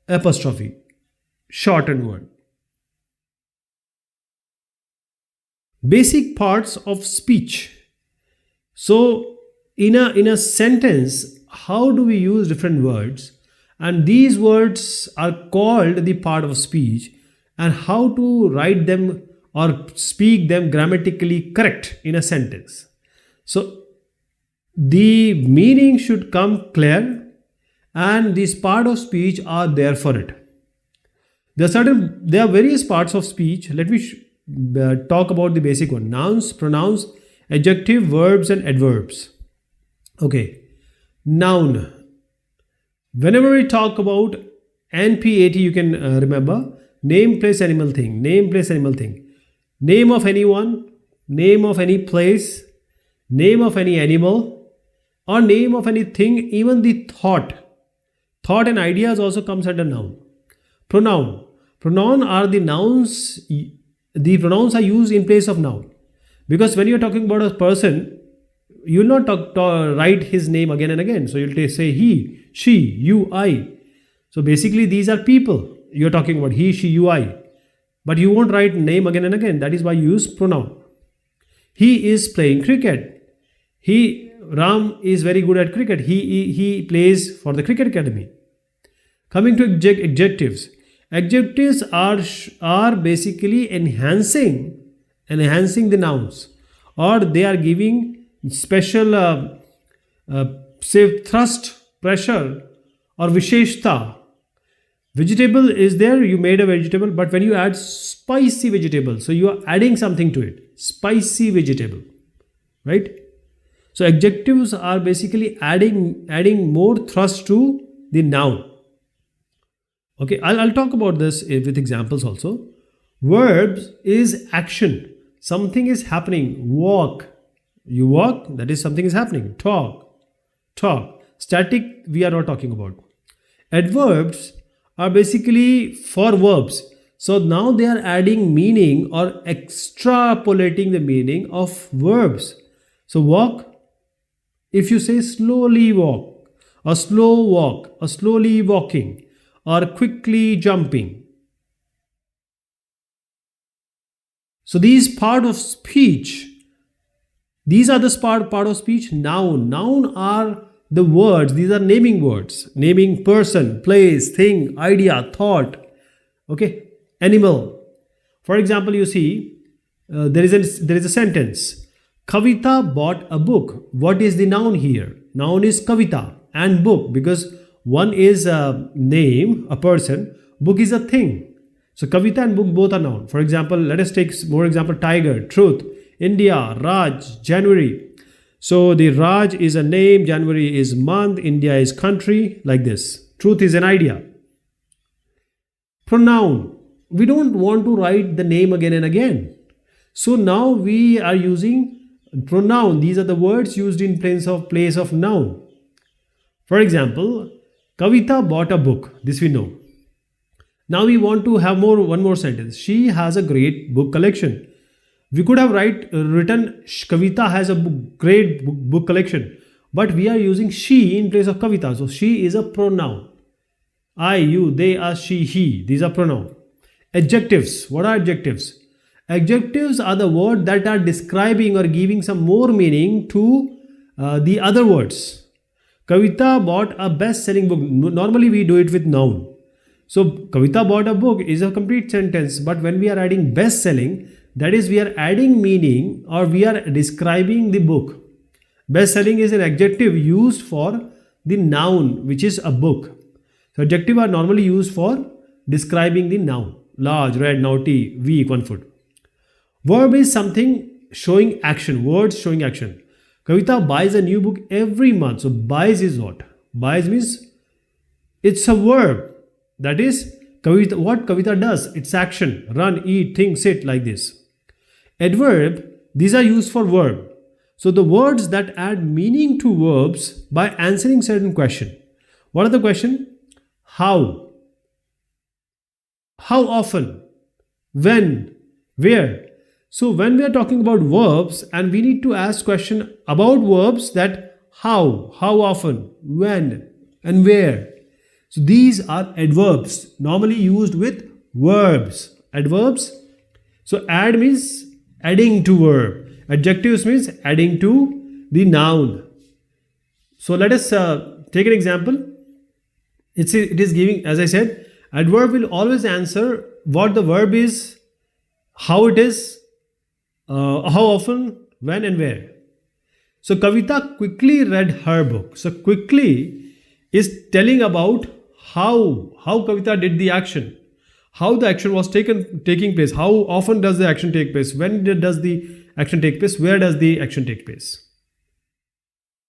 apostrophe, shortened word. Basic parts of speech. So in a sentence, how do we use different words? And these words are called the part of speech, and how to write them or speak them grammatically correct in a sentence. So the meaning should come clear, and these part of speech are there for it. There are various parts of speech. Let me talk about the basic one: nouns, pronouns, adjective, verbs, and adverbs. Okay, noun. Whenever we talk about NPAT, you can remember name, place, animal, thing. Name, place, animal, thing. Name of anyone, name of any place, name of any animal, or name of anything, even the thought. Thought and ideas also comes under noun. Pronoun. Pronoun are the nouns. The pronouns are used in place of noun. Because when you're talking about a person, you will not write his name again and again. So you'll say he, she, you, I. So basically these are people you're talking about: he, she, you, I. But you won't write name again and again. That is why you use pronoun. He is playing cricket. Ram is very good at cricket. He plays for the cricket academy. Coming to adjectives. Adjectives are basically enhancing the nouns, or they are giving special say thrust, pressure, or visheshta. Vegetable is there, you made a vegetable, but when you add spicy vegetable, so you are adding something to it. Spicy vegetable, right? So adjectives are basically adding more thrust to the noun. Okay, I'll talk about this with examples also. Verbs is action. Something is happening. Walk. You walk, that is something is happening. Talk. Static, we are not talking about. Adverbs are basically for verbs. So now they are adding meaning or extrapolating the meaning of verbs. So walk, if you say slowly walk, or slow walk, or slowly walking, or quickly jumping. So these part of speech, these are the part of speech. Noun are the words. These are naming words. Naming person, place, thing, idea, thought. Okay, animal. For example, you see there is a sentence. Kavita bought a book. What is the noun here? Noun is Kavita, and book, because one is a name, a person. Book is a thing. So Kavita and book both are noun. For example, let us take more example. Tiger, truth, India, Raj, January. So the Raj is a name, January is month, India is country, like this. Truth is an idea. Pronoun. We don't want to write the name again and again. So now we are using pronoun. These are the words used in place of noun. For example, Kavita bought a book. This we know. Now we want to have one more sentence. She has a great book collection. We could have written Kavita has a great book collection, but we are using she in place of Kavita. So she is a pronoun. I, you, they, us, she, he. These are pronoun. Adjectives. What are adjectives? Adjectives are the words that are describing or giving some more meaning to the other words. Kavita bought a best-selling book. Normally we do it with noun. So Kavita bought a book is a complete sentence, but when we are adding best-selling, that is, we are adding meaning or we are describing the book. Best-selling is an adjective used for the noun, which is a book. So adjective are normally used for describing the noun. Large, red, naughty, weak, 1 foot. Verb is something showing action, words showing action. Kavita buys a new book every month. So buys is what? Buys means it's a verb. That is what Kavita does. It's action. Run, eat, think, sit, like this. Adverb, these are used for verb. So the words that add meaning to verbs by answering certain question. What are the question? How? How often? When? Where? So when we are talking about verbs and we need to ask question about verbs, that how often, when, and where. So these are adverbs normally used with verbs. Adverbs. So add means adding to verb. Adjectives means adding to the noun. So let us take an example. It is giving, as I said, adverb will always answer what the verb is, how it is, how often, when and where. So Kavita quickly read her book. So quickly is telling about how Kavita did the action, how the action was taking place, how often does the action take place, when does the action take place, where does the action take place.